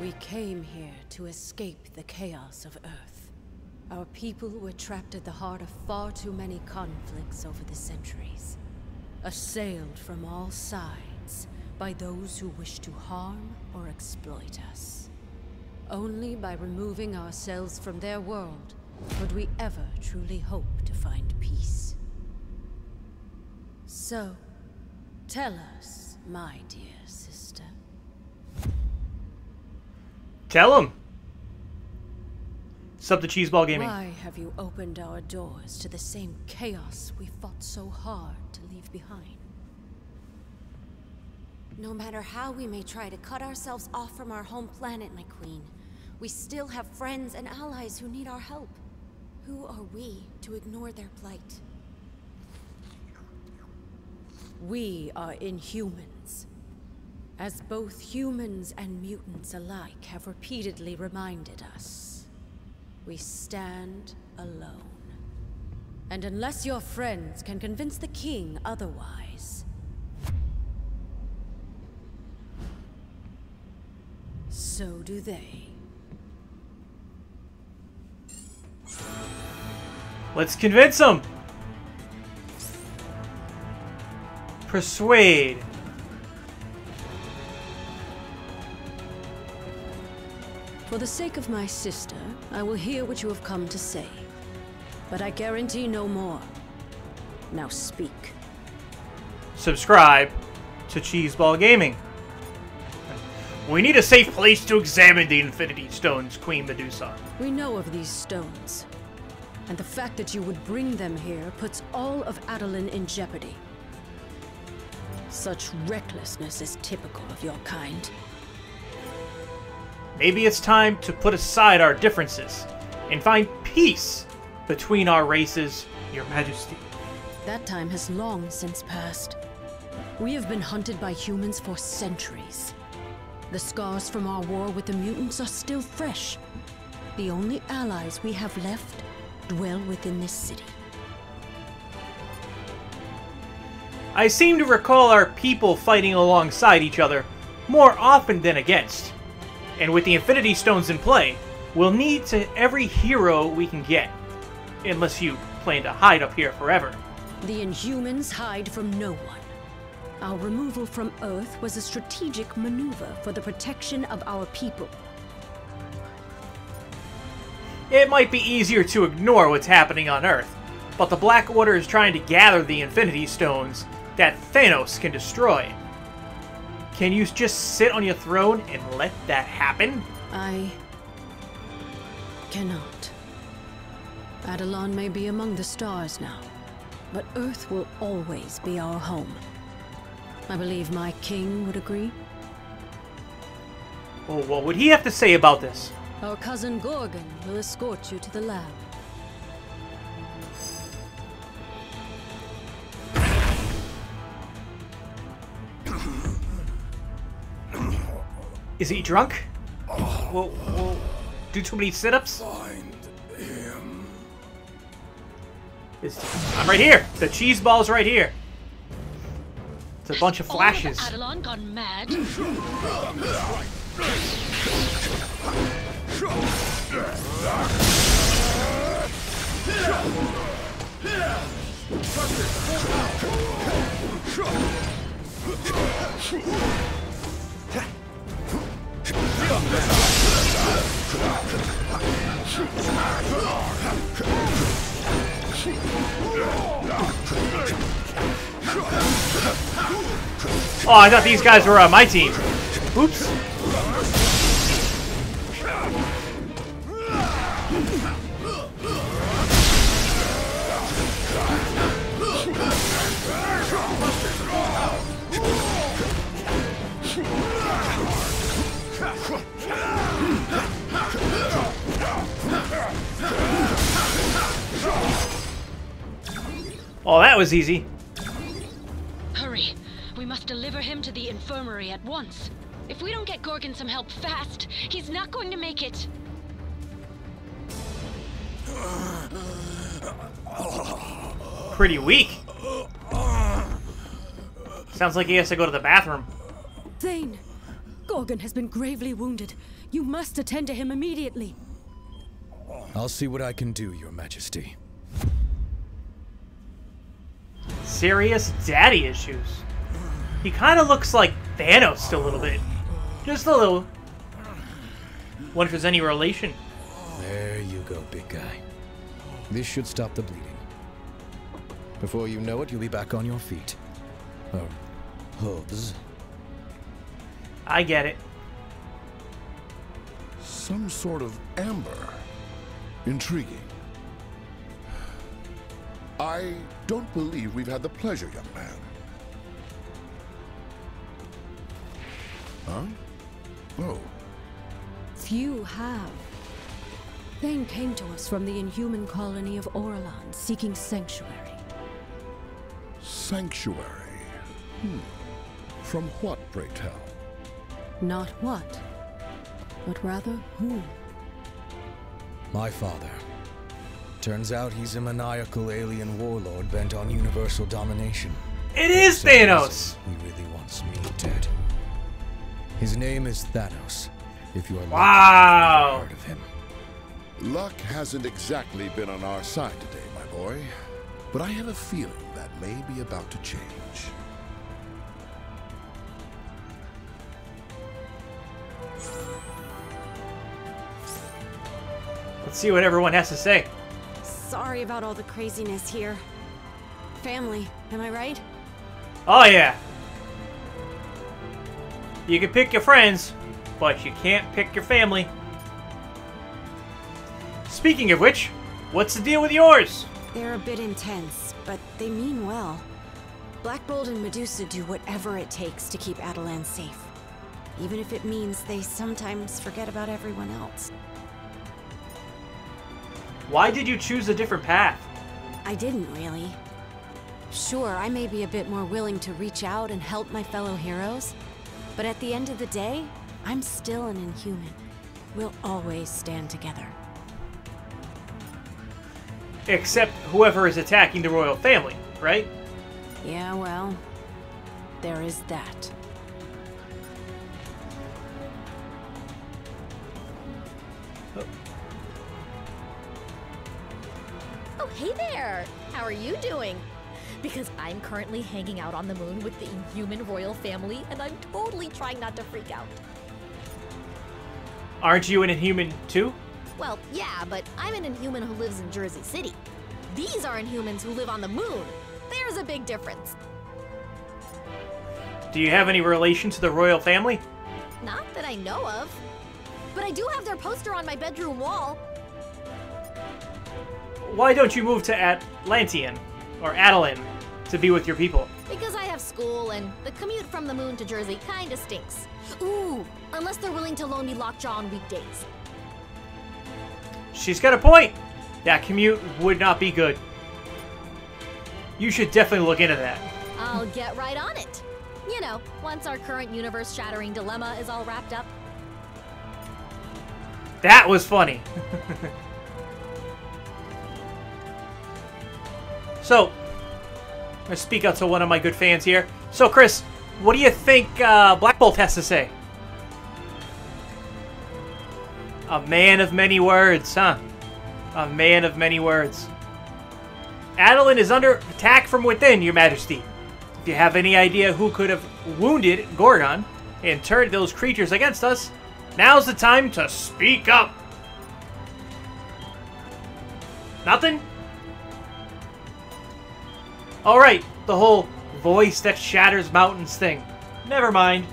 We came here to escape the chaos of Earth. Our people were trapped at the heart of far too many conflicts over the centuries. Assailed from all sides by those who wish to harm or exploit us. Only by removing ourselves from their world would we ever truly hope to find peace. So, tell us, my dear sister. Tell him. Sub to theCheeseBallGaming. Why have you opened our doors to the same chaos we fought so hard to leave behind? No matter how we may try to cut ourselves off from our home planet, my queen, we still have friends and allies who need our help. Who are we to ignore their plight? We are Inhumans. As both humans and mutants alike have repeatedly reminded us, we stand alone. And unless your friends can convince the king otherwise, so do they. Let's convince him. Persuade. For the sake of my sister, I will hear what you have come to say. But I guarantee no more. Now speak. Subscribe to theCheeseBallGaming. We need a safe place to examine the Infinity Stones, Queen Medusa. We know of these stones. And the fact that you would bring them here puts all of Atillan in jeopardy. Such recklessness is typical of your kind. Maybe it's time to put aside our differences and find peace between our races, Your Majesty. That time has long since passed. We have been hunted by humans for centuries. The scars from our war with the mutants are still fresh. The only allies we have left dwell within this city. I seem to recall our people fighting alongside each other more often than against. And with the Infinity Stones in play, we'll need to every hero we can get. Unless you plan to hide up here forever. The Inhumans hide from no one. Our removal from Earth was a strategic maneuver for the protection of our people. It might be easier to ignore what's happening on Earth, but the Black Order is trying to gather the Infinity Stones that Thanos can destroy. Can you just sit on your throne and let that happen? I cannot. Atillan may be among the stars now, but Earth will always be our home. I believe my king would agree. Well, what would he have to say about this? Our cousin Gorgon will escort you to the lab. Is he drunk? We'll do too many sit-ups? Find him. I'm right here! The cheese ball's right here! It's a bunch of flashes. Atillan gone mad. Oh, I thought these guys were on my team. Oops. Oh, that was easy. Hurry. We must deliver him to the infirmary at once. If we don't get Gorgon some help fast, he's not going to make it. Pretty weak. Sounds like he has to go to the bathroom. Thane! Gorgon has been gravely wounded. You must attend to him immediately. I'll see what I can do, Your Majesty. Serious daddy issues. He kind of looks like Thanos a little bit. Just a little. Wonder if there's any relation. There you go, big guy. This should stop the bleeding. Before you know it, you'll be back on your feet. Hooves. I get it. Some sort of amber. Intriguing. I don't believe we've had the pleasure, young man. Huh? Oh. Few have. Thane came to us from the Inhuman colony of Orlan, seeking sanctuary. Sanctuary. From what, pray tell? Not what, but rather whom. My father. Turns out he's a maniacal alien warlord bent on universal domination. It is Thanos! He really wants me dead. His name is Thanos. If you are Wow! heard of him. Luck hasn't exactly been on our side today, my boy. But I have a feeling that may be about to change. Let's see what everyone has to say. Sorry about all the craziness here. Family, am I right? Oh yeah. You can pick your friends, but you can't pick your family. Speaking of which, what's the deal with yours? They're a bit intense, but they mean well. Black Bolt and Medusa do whatever it takes to keep Atillan safe. Even if it means they sometimes forget about everyone else. Why did you choose a different path? I didn't really. Sure, I may be a bit more willing to reach out and help my fellow heroes, but at the end of the day, I'm still an Inhuman. We'll always stand together. Except whoever is attacking the royal family, right? Yeah, well, there is that. Oh, hey there! How are you doing? Because I'm currently hanging out on the moon with the Inhuman royal family, and I'm totally trying not to freak out. Aren't you an Inhuman too? Well, yeah, but I'm an Inhuman who lives in Jersey City. These are Inhumans who live on the moon. There's a big difference. Do you have any relation to the royal family? Not that I know of. But I do have their poster on my bedroom wall. Why don't you move to Atlantean, or Atillan, to be with your people? Because I have school, and the commute from the moon to Jersey kinda stinks. Ooh, unless they're willing to loan me Lockjaw on weekdays. She's got a point. That commute would not be good. You should definitely look into that. I'll get right on it. You know, once our current universe-shattering dilemma is all wrapped up. That was funny. So, I'm going to speak out to one of my good fans here. So, Chris, what do you think Black Bolt has to say? A man of many words, huh? A man of many words. Atillan is under attack from within, Your Majesty. If you have any idea who could have wounded Gorgon and turned those creatures against us, now's the time to speak up. Nothing? Alright, the whole voice that shatters mountains thing. Never mind.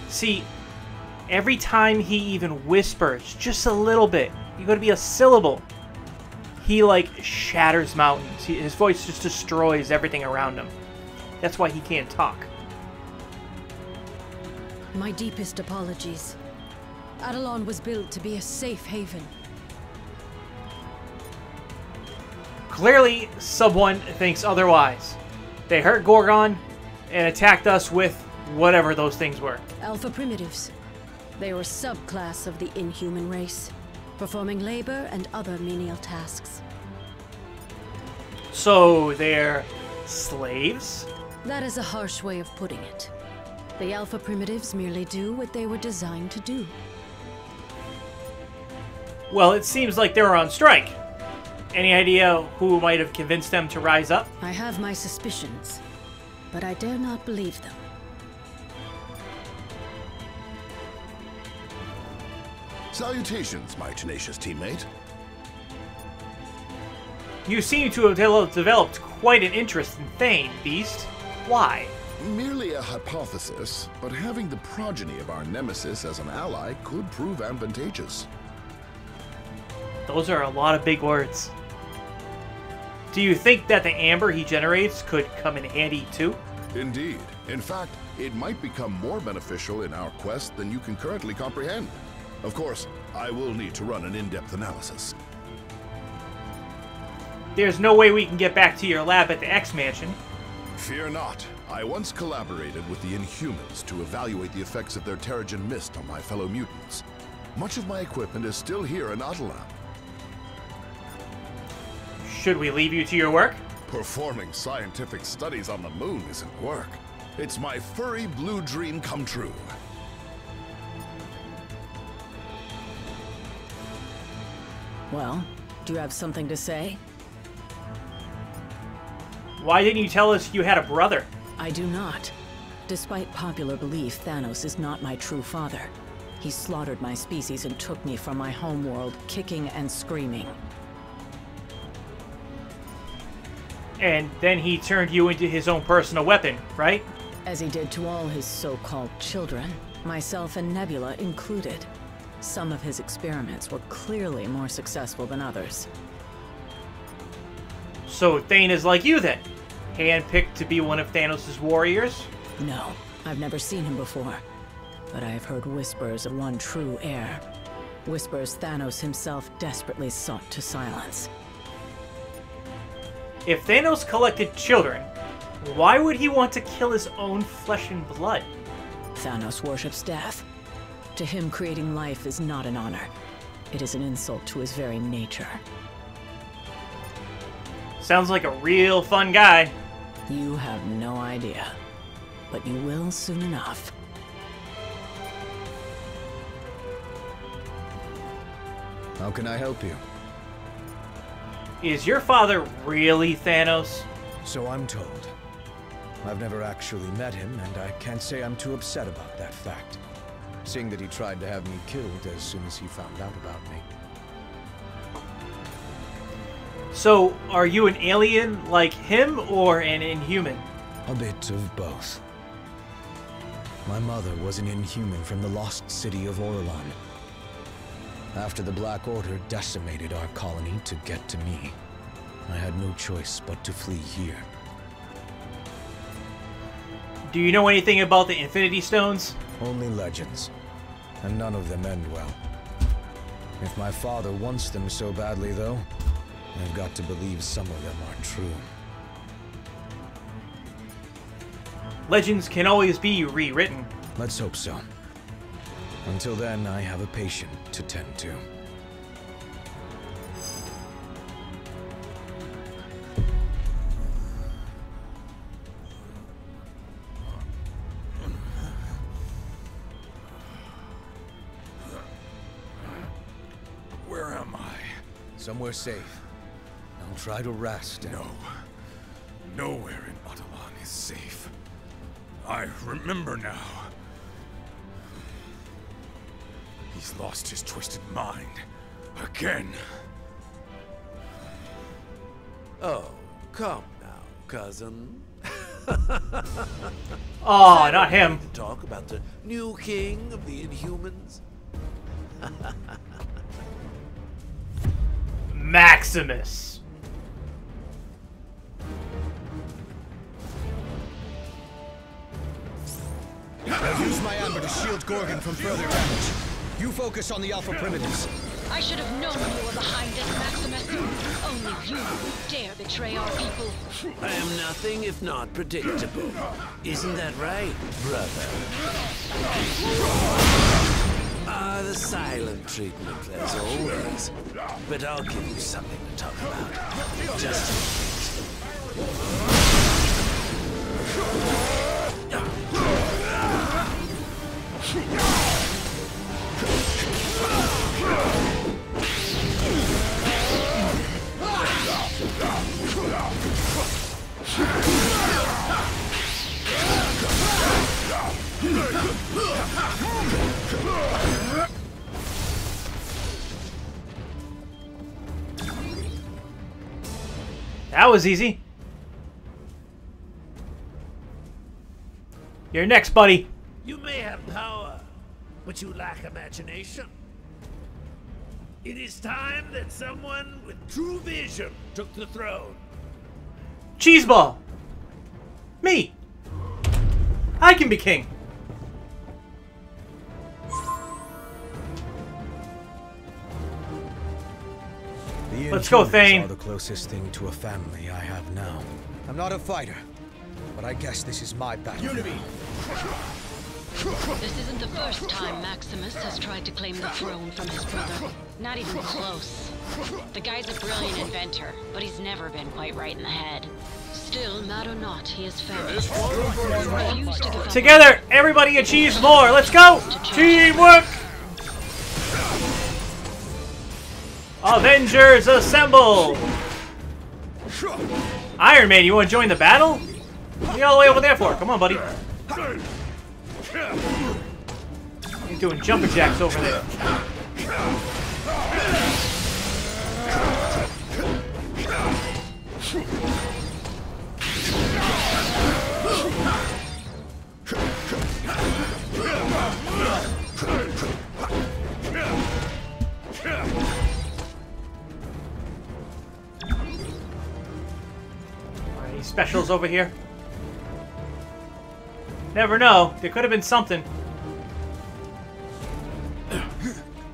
See, every time he even whispers, just a little bit, you're going to be a syllable, he, like, shatters mountains. His voice just destroys everything around him. That's why he can't talk. My deepest apologies. Atillan was built to be a safe haven. Clearly, someone thinks otherwise. They hurt Gorgon and attacked us with whatever those things were. Alpha Primitives. They were a subclass of the Inhuman race, performing labor and other menial tasks. So, they're slaves? That is a harsh way of putting it. The Alpha Primitives merely do what they were designed to do. Well, it seems like they're on strike. Any idea who might have convinced them to rise up? I have my suspicions, but I dare not believe them. Salutations, my tenacious teammate. You seem to have developed quite an interest in Thane, Beast. Why? Merely a hypothesis, but having the progeny of our nemesis as an ally could prove advantageous. Those are a lot of big words. Do you think that the amber he generates could come in handy too? Indeed. In fact, it might become more beneficial in our quest than you can currently comprehend. Of course, I will need to run an in-depth analysis. There's no way we can get back to your lab at the X-Mansion. Fear not. I once collaborated with the Inhumans to evaluate the effects of their Terrigen Mist on my fellow mutants. Much of my equipment is still here in Atillan. Should we leave you to your work? Performing scientific studies on the moon isn't work. It's my furry blue dream come true. Well, do you have something to say? Why didn't you tell us you had a brother? I do not. Despite popular belief, Thanos is not my true father. He slaughtered my species and took me from my homeworld, kicking and screaming. And then he turned you into his own personal weapon, right? As he did to all his so-called children, myself and Nebula included. Some of his experiments were clearly more successful than others. So Thane is like you then? Handpicked to be one of Thanos' warriors? No, I've never seen him before. But I have heard whispers of one true heir. Whispers Thanos himself desperately sought to silence. If Thanos collected children, why would he want to kill his own flesh and blood? Thanos worships death. To him, creating life is not an honor. It is an insult to his very nature. Sounds like a real fun guy. You have no idea. But you will soon enough. How can I help you? Is your father really Thanos? So I'm told. I've never actually met him, and I can't say I'm too upset about that fact, seeing that he tried to have me killed as soon as he found out about me. So, are you an alien like him, or an Inhuman? A bit of both. My mother was an Inhuman from the lost city of Orlan. After the Black Order decimated our colony to get to me, I had no choice but to flee here. Do you know anything about the Infinity Stones? Only legends, and none of them end well. If my father wants them so badly, though, I've got to believe some of them are true. Legends can always be rewritten. Let's hope so. Until then, I have a patient to tend to. Where am I? Somewhere safe. I'll try to rest. No. Nowhere in Atillan is safe. I remember now. He's lost his twisted mind. Again. Oh, come now, cousin. Oh, not him. To talk about the new king of the Inhumans. Maximus. I'll use my amber to shield Gorgon from further damage. You focus on the Alpha Primitives. I should have known you were behind this, Maximus. Only you would dare betray our people. I am nothing if not predictable. Isn't that right, brother? The silent treatment, as always. But I'll give you something to talk about. Just a minute. That was easy. You're next, buddy. You may have power, but you lack imagination. It is time that someone with true vision took the throne. Cheeseball. Me. I can be king. Let's go, Thane. Are the closest thing to a family I have now. I'm not a fighter, but I guess this is my battle. Unity. This isn't the first time Maximus has tried to claim the throne from his brother. Not even close. The guy's a brilliant inventor, but he's never been quite right in the head. Still, matter not, he has found it. He refused to give up. Together, everybody achieves more. Let's go. Teamwork. Avengers assemble! Iron Man, you want to join the battle? What are you all the way over there for? Come on, buddy. You're doing jumping jacks over there. Any specials over here? Never know. There could have been something.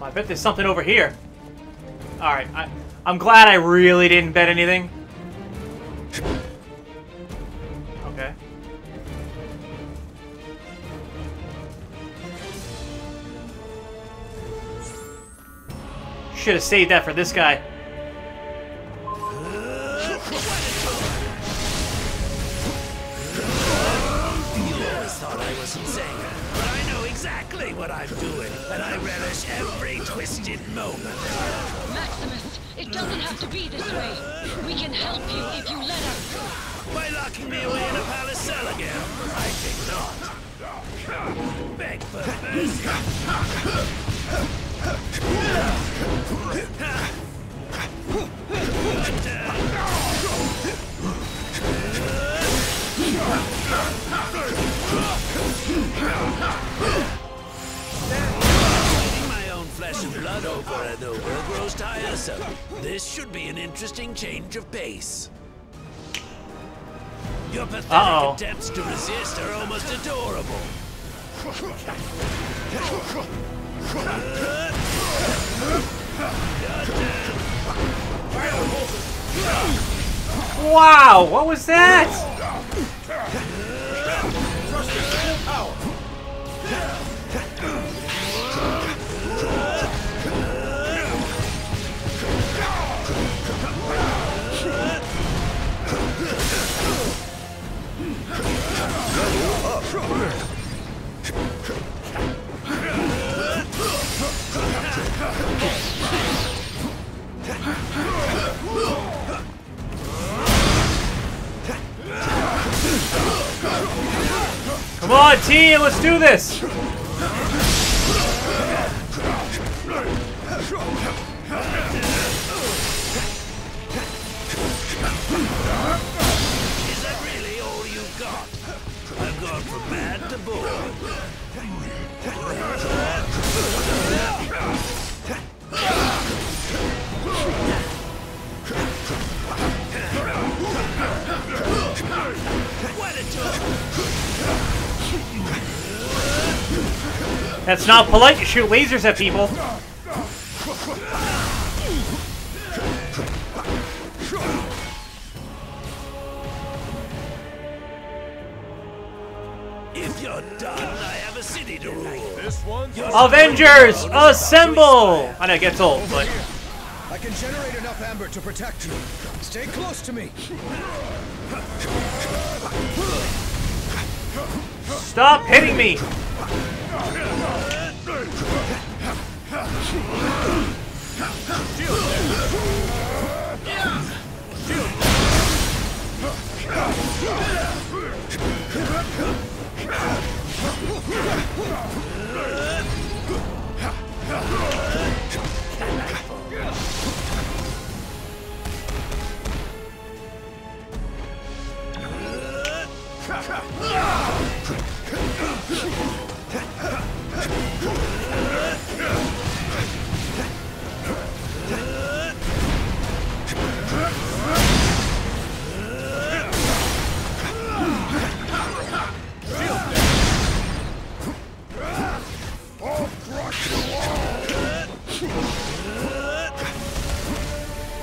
I bet there's something over here. Alright, I'm glad I really didn't bet anything. Okay. Should have saved that for this guy. Insane, but I know exactly what I'm doing, and I relish every twisted moment. Maximus, it doesn't have to be this way. We can help you if you let us. By locking me away in a palace cell again? I think not. Beg for mercy. Eating my own flesh and blood over and over grows tiresome. This should be an interesting change of pace. Your pathetic attempts to resist are almost adorable. Wow, what was that? Come on, team, let's do this! Is that really all you've got? I've gone from mad to bored. What a joke! That's not polite to shoot lasers at people. If you're done, I have a city to rule. This one? Avengers, assemble! I know it gets old, but... I can generate enough amber to protect you. Stay close to me. Stop hitting me!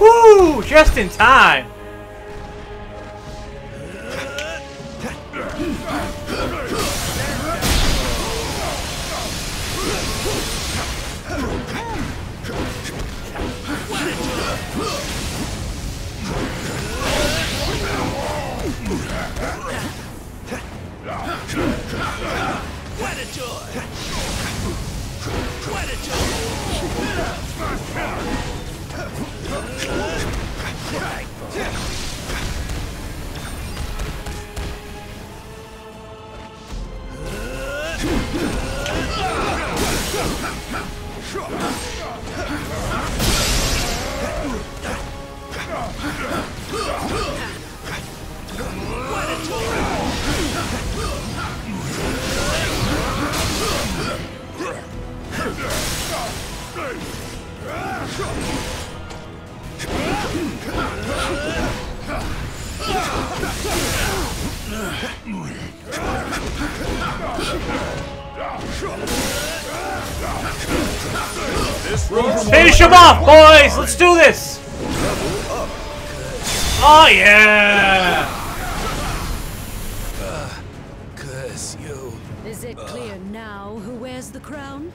Woo! Just in time. Finish him off, boys! Let's do this! Oh, yeah! Is it clear now who wears the crown?